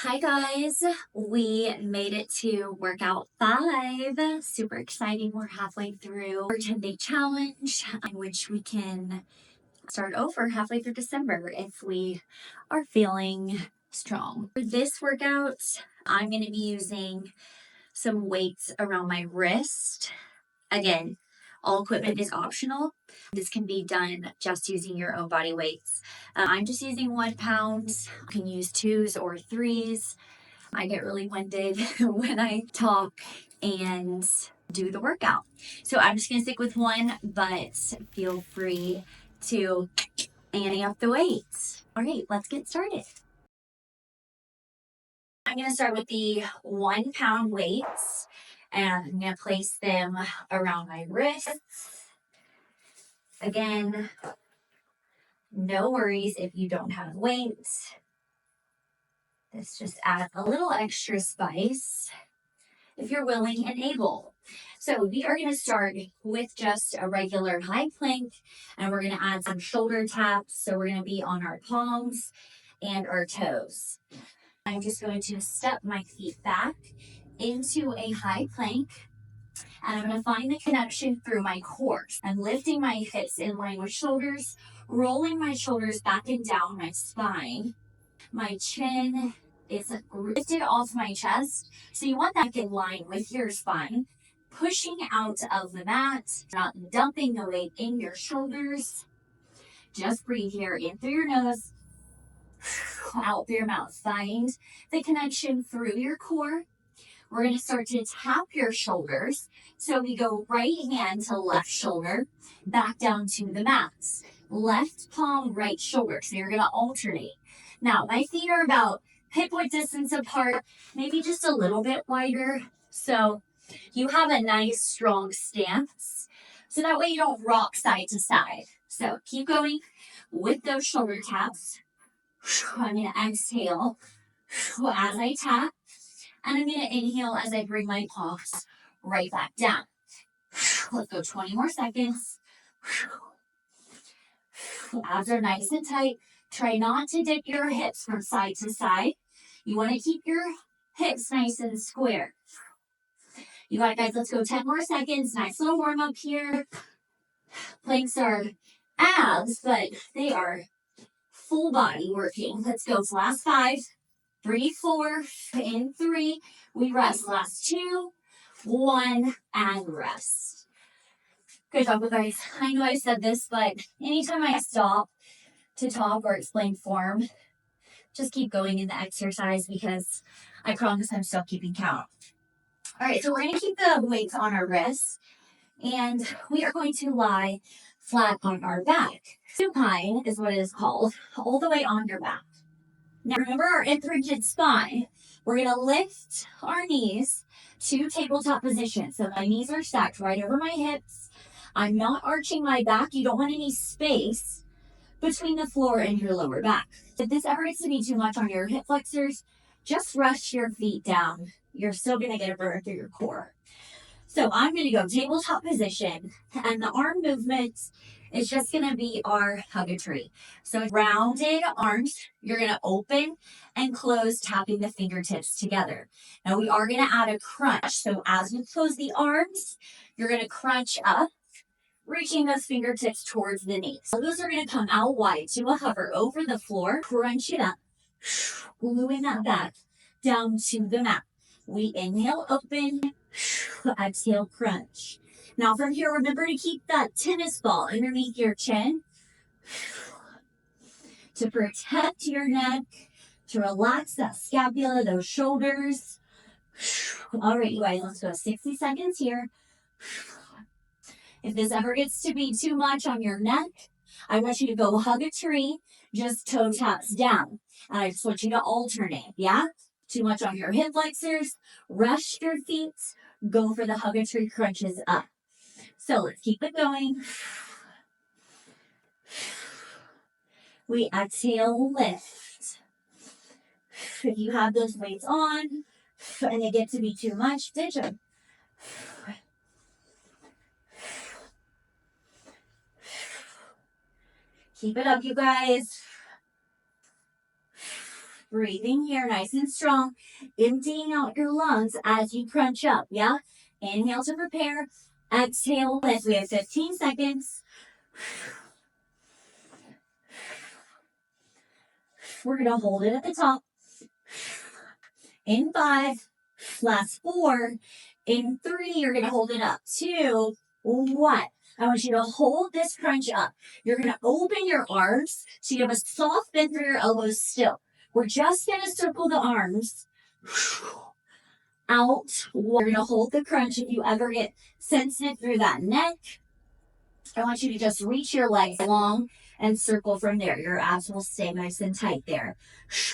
Hi guys, we made it to workout 5. Super exciting. We're halfway through our 10-day challenge in which we can start over halfway through December if we are feeling strong. For this workout, I'm going to be using some weights around my wrist. Again, all equipment is optional. This can be done just using your own body weights. I'm just using 1 pound. You can use 2s or 3s. I get really winded when I talk and do the workout. So I'm just going to stick with 1, but feel free to ante up the weights. All right, let's get started. I'm going to start with the 1 pound weights, and I'm going to place them around my wrists. Again, no worries if you don't have weights. This just adds a little extra spice if you're willing and able. So we are going to start with just a regular high plank, and we're going to add some shoulder taps. So we're going to be on our palms and our toes. I'm just going to step my feet back into a high plank, and I'm going to find the connection through my core. I'm lifting my hips in line with shoulders, rolling my shoulders back and down my spine. My chin is lifted off my chest, so you want that in line with your spine. Pushing out of the mat, not dumping the weight in your shoulders. Just breathe here, in through your nose, out through your mouth. Find the connection through your core. We're going to start to tap your shoulders. So we go right hand to left shoulder, back down to the mat. Left palm, right shoulder. So you're going to alternate. Now, my feet are about hip-width distance apart, maybe just a little bit wider. So you have a nice, strong stance. So that way you don't rock side to side. So keep going with those shoulder taps. I'm going to exhale as I tap. And I'm going to inhale as I bring my palms right back down. Let's go 20 more seconds. Abs are nice and tight. Try not to dip your hips from side to side. You want to keep your hips nice and square. You got it, guys. Let's go 10 more seconds. Nice little warm up here. Planks are abs, but they are full body working. Let's go. Last 5. Breathe 4. In 3. We rest. Last 2. 1. And rest. Good job, guys. I know I said this, but anytime I stop to talk or explain form, just keep going in the exercise because I promise I'm still keeping count. All right, so we're going to keep the weights on our wrists, and we are going to lie flat on our back. Supine is what it is called, all the way on your back. Now remember our hip-rigid spine. We're going to lift our knees to tabletop position. So my knees are stacked right over my hips. I'm not arching my back. You don't want any space between the floor and your lower back. If this ever gets to be too much on your hip flexors, just rush your feet down. You're still going to get a burn through your core. So I'm going to go tabletop position, and the arm movement is just going to be our hugatory. So rounded arms, you're going to open and close, tapping the fingertips together. Now we are going to add a crunch. So as you close the arms, you're going to crunch up, reaching those fingertips towards the knees. So those are going to come out wide to a hover over the floor. Crunch it up, gluing that back down to the mat. We inhale, open, exhale, crunch. Now from here, remember to keep that tennis ball underneath your chin to protect your neck, to relax that scapula, those shoulders. All right, you guys, let's go 60 seconds here. If this ever gets to be too much on your neck, I want you to go hug a tree, just toe taps down. And I just want you to alternate, yeah? Too much on your hip flexors, rest your feet, go for the hug a tree crunches up. So let's keep it going. We exhale, lift. If you have those weights on and they get to be too much, ditch them. Keep it up, you guys. Breathing here, nice and strong. Emptying out your lungs as you crunch up, yeah? Inhale to prepare. Exhale, lift. We have 15 seconds. We're going to hold it at the top. In 5, last 4. In 3, you're going to hold it up. 2, 1. I want you to hold this crunch up. You're going to open your arms so you have a soft bend through your elbows still. We're just going to circle the arms out. You're going to hold the crunch if you ever get sensitive through that neck. I want you to just reach your legs long and circle from there. Your abs will stay nice and tight there.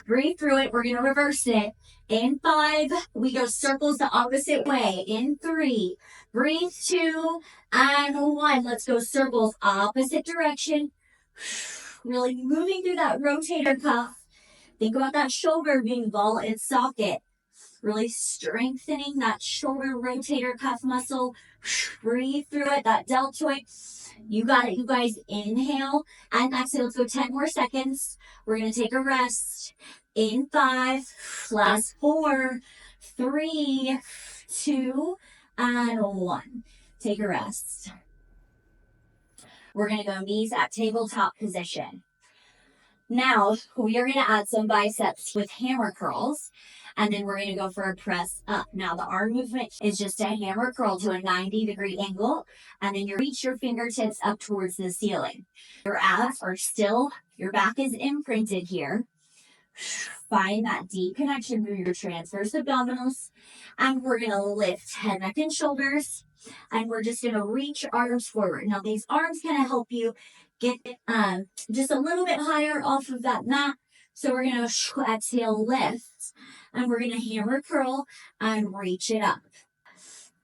Breathe through it. We're going to reverse it. In 5, we go circles the opposite way. In 3, breathe 2, and 1. Let's go circles opposite direction. Really moving through that rotator cuff. Think about that shoulder being ball and socket. Really strengthening that shoulder rotator cuff muscle. Breathe through it, that deltoid. You got it, you guys. Inhale and exhale. Let's go 10 more seconds. We're going to take a rest. In 5, last 4, 3, 2, and 1. Take a rest. We're going to go knees at tabletop position. Now, we are going to add some biceps with hammer curls, and then we're going to go for a press up. Now, the arm movement is just a hammer curl to a 90-degree angle, and then you reach your fingertips up towards the ceiling. Your abs are still, your back is imprinted here. Find that deep connection through your transverse abdominals, and we're going to lift head, neck, and shoulders, and we're just going to reach arms forward. Now, these arms kind of help you get just a little bit higher off of that mat. So we're going to exhale, lift, and we're going to hammer curl and reach it up.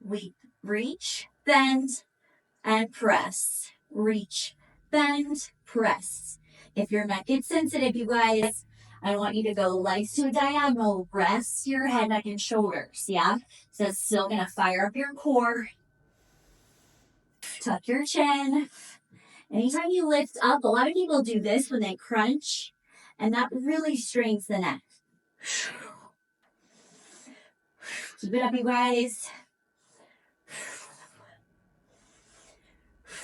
We reach, bend, and press. Reach, bend, press. If your neck gets sensitive, you guys, I want you to go legs to a diagonal. Rest your head, neck, and shoulders. Yeah? So it's still going to fire up your core. Tuck your chin. Anytime you lift up, a lot of people do this when they crunch, and that really strains the neck. Keep it up, you guys.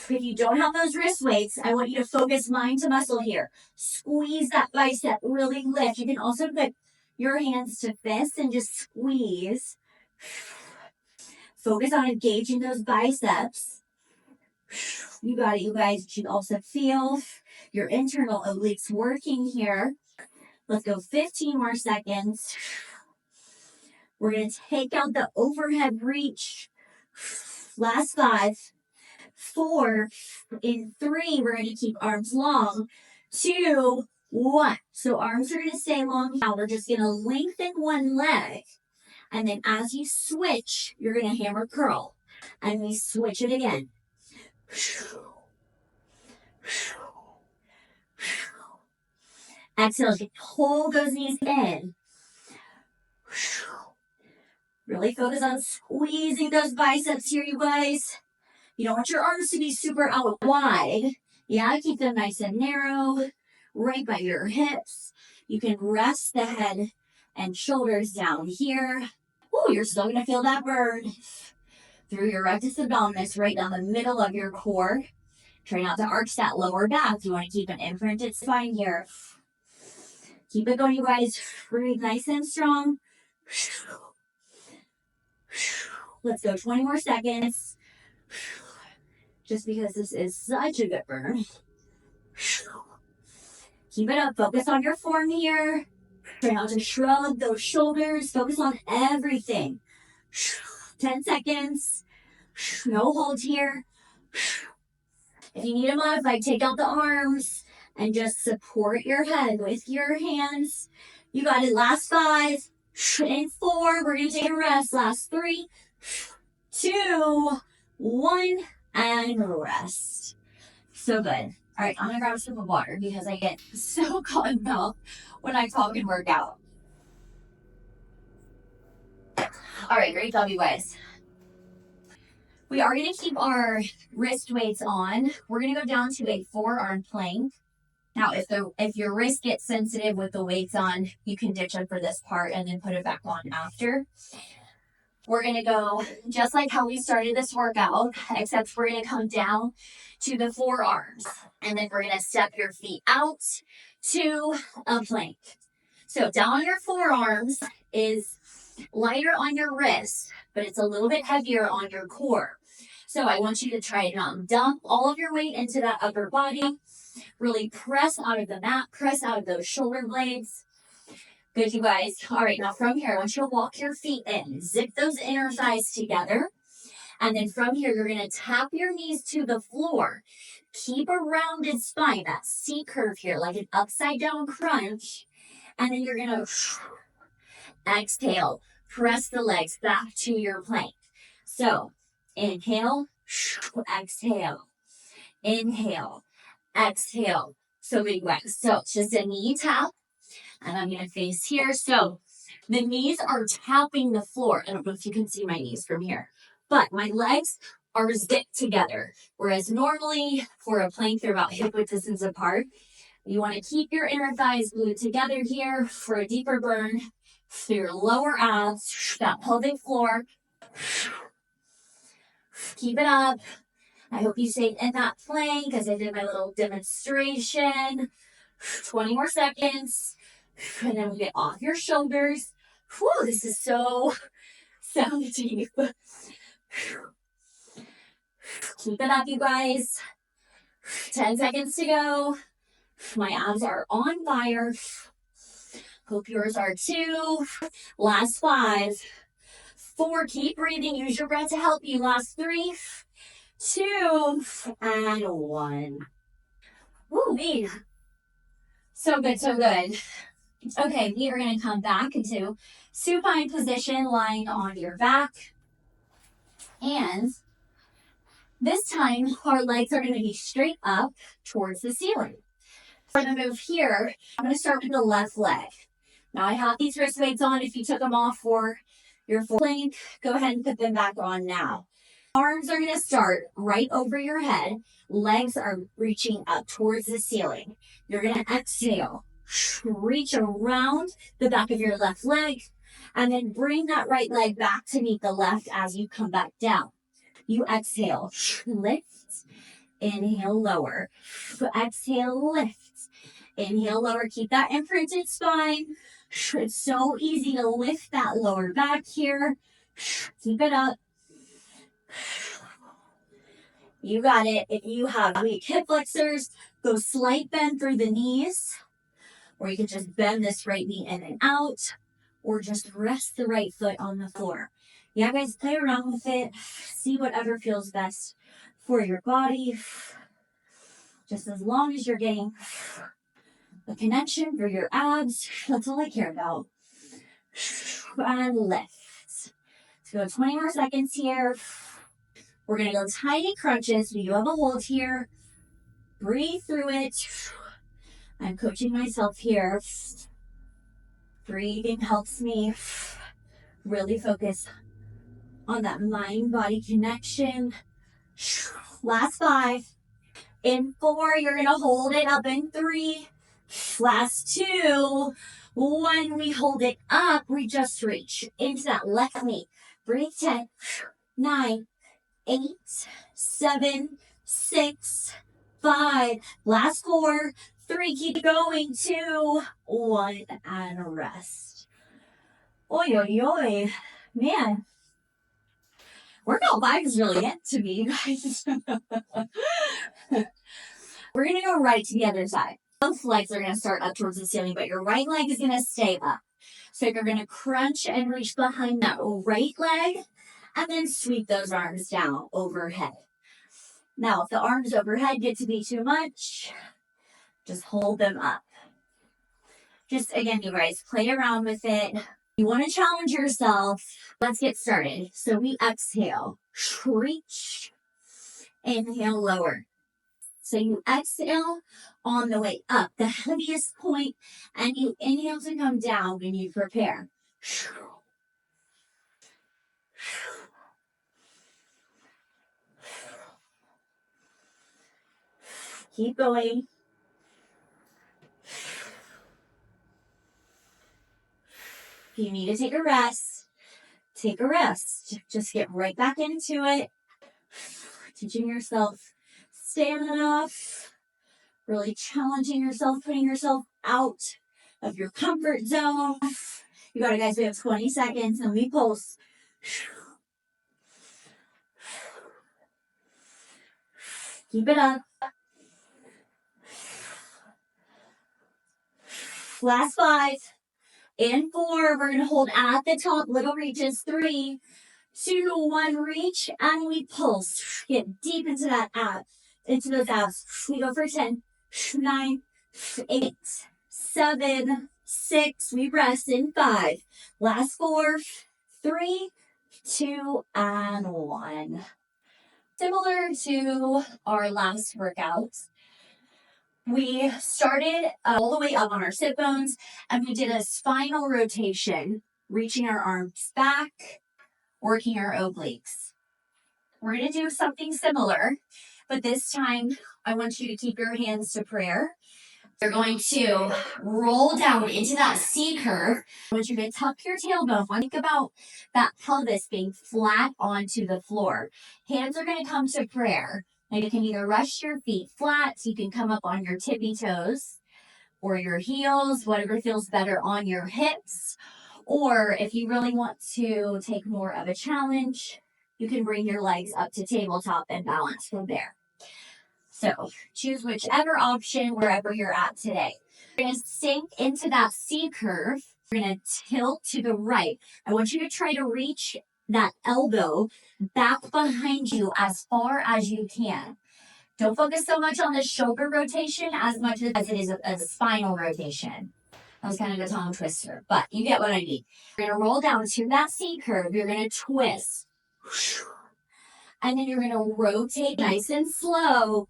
If you don't have those wrist weights, I want you to focus mind to muscle here. Squeeze that bicep, really lift. You can also put your hands to fists and just squeeze. Focus on engaging those biceps. You got it, you guys. You should also feel your internal obliques working here. Let's go 15 more seconds. We're going to take out the overhead reach. Last 5, 4. In 3, we're going to keep arms long. 2, 1. So arms are going to stay long. Now we're just going to lengthen one leg. And then as you switch, you're going to hammer curl. And we switch it again. Exhale, pull those knees in. Really focus on squeezing those biceps here, you guys. You don't want your arms to be super out wide. Yeah, keep them nice and narrow, right by your hips. You can rest the head and shoulders down here. Oh, you're still going to feel that burn through your rectus abdominis, right down the middle of your core. Try not to arch that lower back. You want to keep an imprinted spine here. Keep it going, you guys. Breathe nice and strong. Let's go 20 more seconds. Just because this is such a good burn. Keep it up. Focus on your form here. Try not to shrug those shoulders. Focus on everything. 10 seconds. No hold here. If you need to modify, take out the arms and just support your head with your hands. You got it. Last 5 and 4. We're going to take a rest. Last 3, 2, 1, and rest. So good. All right, I'm going to grab a sip of water because I get so caught in mouth when I talk and work out. All right, great job, you guys. We are going to keep our wrist weights on. We're going to go down to a forearm plank. Now, if your wrist gets sensitive with the weights on, you can ditch them for this part and then put it back on after. We're going to go just like how we started this workout, except we're going to come down to the forearms. And then we're going to step your feet out to a plank. So down on your forearms is lighter on your wrist, but it's a little bit heavier on your core. So I want you to try and dump all of your weight into that upper body. Really press out of the mat, press out of those shoulder blades. Good, you guys. All right, now from here, I want you to walk your feet in. Zip those inner thighs together. And then from here, you're going to tap your knees to the floor. Keep a rounded spine, that C curve here, like an upside down crunch. And then you're going to exhale. Press the legs back to your plank. So inhale, exhale, inhale, exhale. So big wax. So it's just a knee tap. And I'm going to face here. So the knees are tapping the floor. I don't know if you can see my knees from here, but my legs are zipped together. Whereas normally for a plank, they're about hip width distance apart. You want to keep your inner thighs glued together here for a deeper burn through your lower abs, that pelvic floor. Keep it up. I hope you stayed in that plank as I did my little demonstration. 20 more seconds. And then we get off your shoulders. Whew, this is so deep. Keep it up, you guys. 10 seconds to go. My abs are on fire. Hope yours are too. Last 5, 4. Keep breathing. Use your breath to help you. Last 3, 2, and 1. Woo, man. So good, so good. Okay, we are going to come back into supine position, lying on your back. And this time, our legs are going to be straight up towards the ceiling. For the move here, I'm going to start with the left leg. Now, I have these wrist weights on. If you took them off for your full plank, go ahead and put them back on now. Arms are going to start right over your head. Legs are reaching up towards the ceiling. You're going to exhale. Reach around the back of your left leg, and then bring that right leg back to meet the left as you come back down. You exhale, lift, inhale, lower. Exhale, lift, inhale, lower. Keep that imprinted spine. It's so easy to lift that lower back here. Keep it up. You got it. If you have weak hip flexors, go slight bend through the knees, or you can just bend this right knee in and out, or just rest the right foot on the floor. Yeah, guys, play around with it. See whatever feels best for your body. Just as long as you're getting the connection for your abs, that's all I care about. And lift. Let's go 20 more seconds here. We're going to go tiny crunches. We do have a hold here. Breathe through it. I'm coaching myself here. Breathing helps me really focus on that mind-body connection. Last 5. In 4, you're going to hold it up in 3. Last 2. 1, we hold it up. We just reach into that left knee. Breathe. 10, 9, 8, 7, 6, 5. Last 4, 3. Keep going. 2, 1, and rest. Oi, oi, oi. Man. Workout 5 is really it to me, guys. We're going to go right to the other side. Both legs are going to start up towards the ceiling, but your right leg is going to stay up. So you're going to crunch and reach behind that right leg, and then sweep those arms down overhead. Now, if the arms overhead get to be too much, just hold them up. Just, again, you guys, play around with it. You want to challenge yourself. Let's get started. So we exhale, reach, inhale, lower. So you exhale on the way up, the heaviest point, and you inhale to come down when you prepare. Keep going. If you need to take a rest, take a rest. Just get right back into it. Teaching yourself stamina, really challenging yourself, putting yourself out of your comfort zone. You got it, guys. We have 20 seconds and we pulse. Keep it up. Last 5. In 4. We're going to hold at the top. Little reaches. 3, 2, 1. Reach and we pulse. Get deep into that ab. Into those abs. We go for 10, 9, 8, 7, 6. We rest in 5. Last 4, 3, 2, and 1. Similar to our last workout, we started all the way up on our sit bones and we did a spinal rotation, reaching our arms back, working our obliques. We're going to do something similar, but this time I want you to keep your hands to prayer. You're going to roll down into that C curve. I want you to tuck your tailbone. Think about that pelvis being flat onto the floor. Hands are going to come to prayer. Now you can either rest your feet flat, so you can come up on your tippy toes or your heels, whatever feels better on your hips. Or if you really want to take more of a challenge, you can bring your legs up to tabletop and balance from there. So choose whichever option wherever you're at today. You're going to sink into that C curve. You're going to tilt to the right. I want you to try to reach that elbow back behind you as far as you can. Don't focus so much on the shoulder rotation as much as it is a spinal rotation. That was kind of a tongue twister, but you get what I mean. You're going to roll down to that C curve. You're going to twist. And then you're going to rotate nice and slow.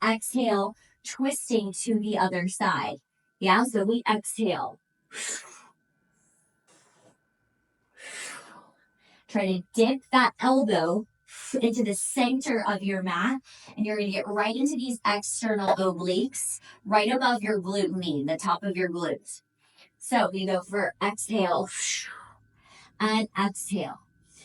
Exhale, twisting to the other side. Yeah, so we exhale. Try to dip that elbow into the center of your mat, and you're going to get right into these external obliques, right above your glute med, the top of your glutes. So we go for exhale and exhale.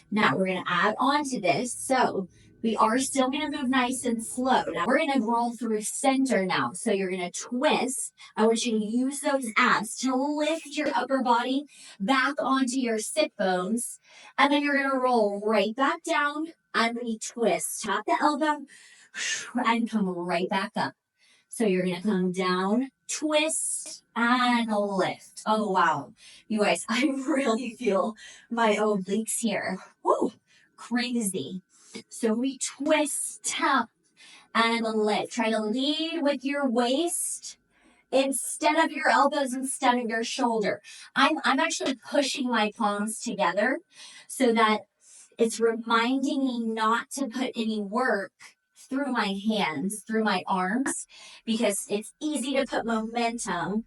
Now we're going to add on to this. So we are still going to move nice and slow. Now we're going to roll through center now. So you're going to twist. I want you to use those abs to lift your upper body back onto your sit bones. And then you're going to roll right back down and we twist. Tap the elbow and come right back up. So you're going to come down, twist, and lift. Oh, wow. You guys, I really feel my obliques here. Woo, crazy. So we twist, tap, and lift. Try to lead with your waist instead of your elbows, instead of your shoulder. I'm actually pushing my palms together so that it's reminding me not to put any work through my hands, through my arms, because it's easy to put momentum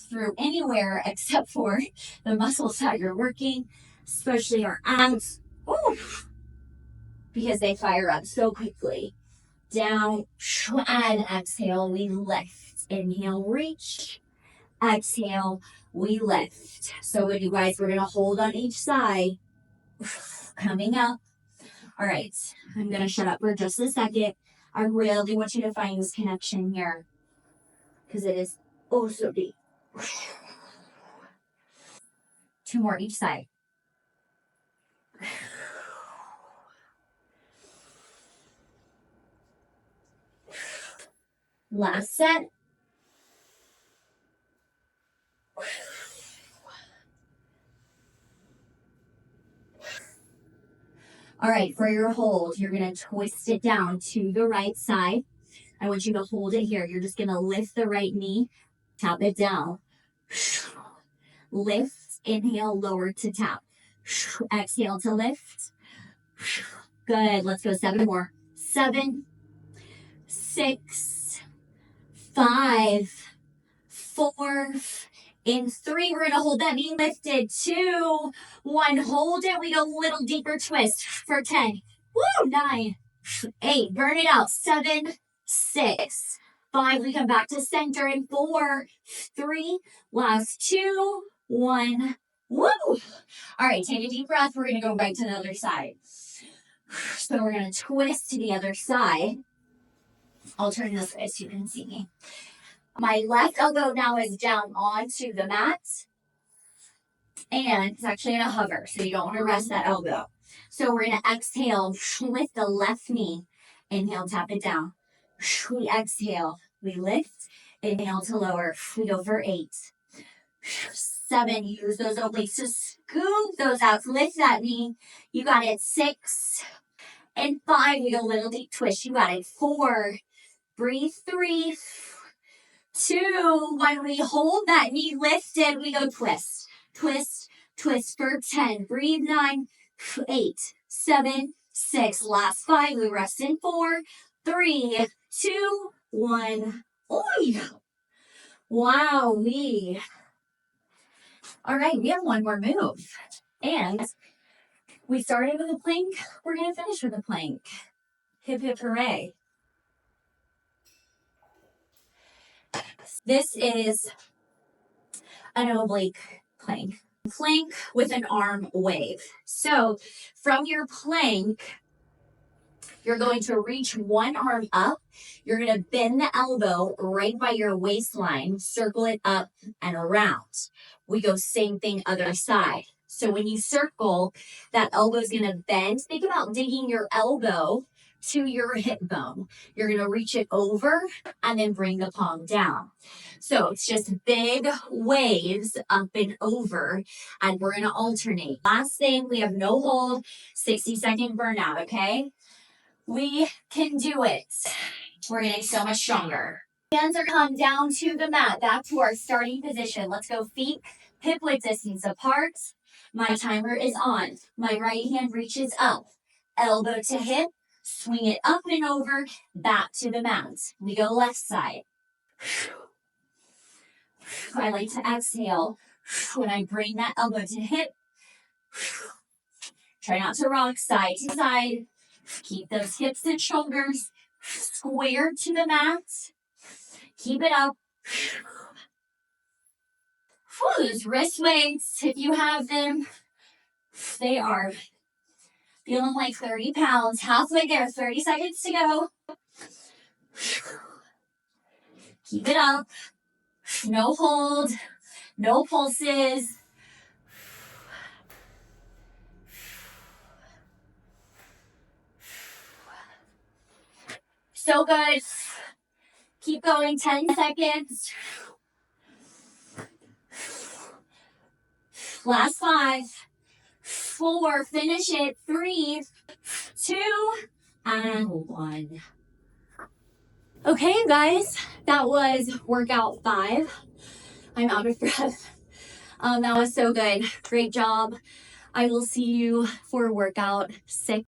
through anywhere except for the muscles that you're working, especially our abs. Ooh, because they fire up so quickly. Down and exhale, we lift. Inhale, reach. Exhale, we lift. So you guys, we're going to hold on each side. Coming up. All right, I'm going to shut up for just a second. I really want you to find this connection here because it is oh so deep. 2 more each side. Last set. All right, for your hold, you're going to twist it down to the right side. I want you to hold it here. You're just going to lift the right knee, tap it down. Lift, inhale, lower to tap. Exhale to lift. Good. Let's go 7 more. 7, 6, 5, 4. In 3, we're going to hold that knee lifted. 2, 1. Hold it. We go a little deeper twist for 10. Woo! 9, 8. Burn it out. 7, 6, 5. We come back to center in 4, 3. Last 2, 1. Woo! All right, take a deep breath. We're going to go right to the other side. So we're going to twist to the other side. I'll turn this way so you can see me. My left elbow now is down onto the mat. And it's actually in a hover, so you don't want to rest that elbow. So we're going to exhale, lift the left knee. Inhale, tap it down. We exhale, we lift. Inhale to lower. We go for 8. 7, use those obliques to scoop those out. Lift that knee. You got it. 6 and 5. We go a little deep twist. You got it. 4. Breathe. 3, 2. When we hold that knee lifted, we go twist. Twist, twist for 10. Breathe. 9, 8, 7, 6. Last 5. We rest in 4, 3, 2, 1. Oy! Wow, all right, we have one more move. And we started with a plank. We're going to finish with a plank. Hip, hip, hooray. This is an oblique plank. Plank with an arm wave. So from your plank, you're going to reach one arm up. You're going to bend the elbow right by your waistline, circle it up and around. We go same thing other side. So when you circle, that elbow is going to bend. Think about digging your elbow to your hip bone. You're going to reach it over and then bring the palm down. So it's just big waves up and over, and we're going to alternate. Last thing, we have no hold, 60-second burnout, okay? We can do it. We're getting so much stronger. Hands are come down to the mat, back to our starting position. Let's go feet hip width distance apart. My timer is on. My right hand reaches up, elbow to hip, swing it up and over, back to the mat. We go left side. I like to exhale when I bring that elbow to hip. Try not to rock side to side. Keep those hips and shoulders square to the mat. Keep it up. Those wrist weights, if you have them, they are feeling like 30 pounds. Halfway there, 30 seconds to go. Keep it up. No hold. No pulses. So good. Keep going, 10 seconds. Last 5, 4, finish it, 3, 2, and 1. Okay, guys, that was workout 5. I'm out of breath. That was so good. Great job. I will see you for workout 6.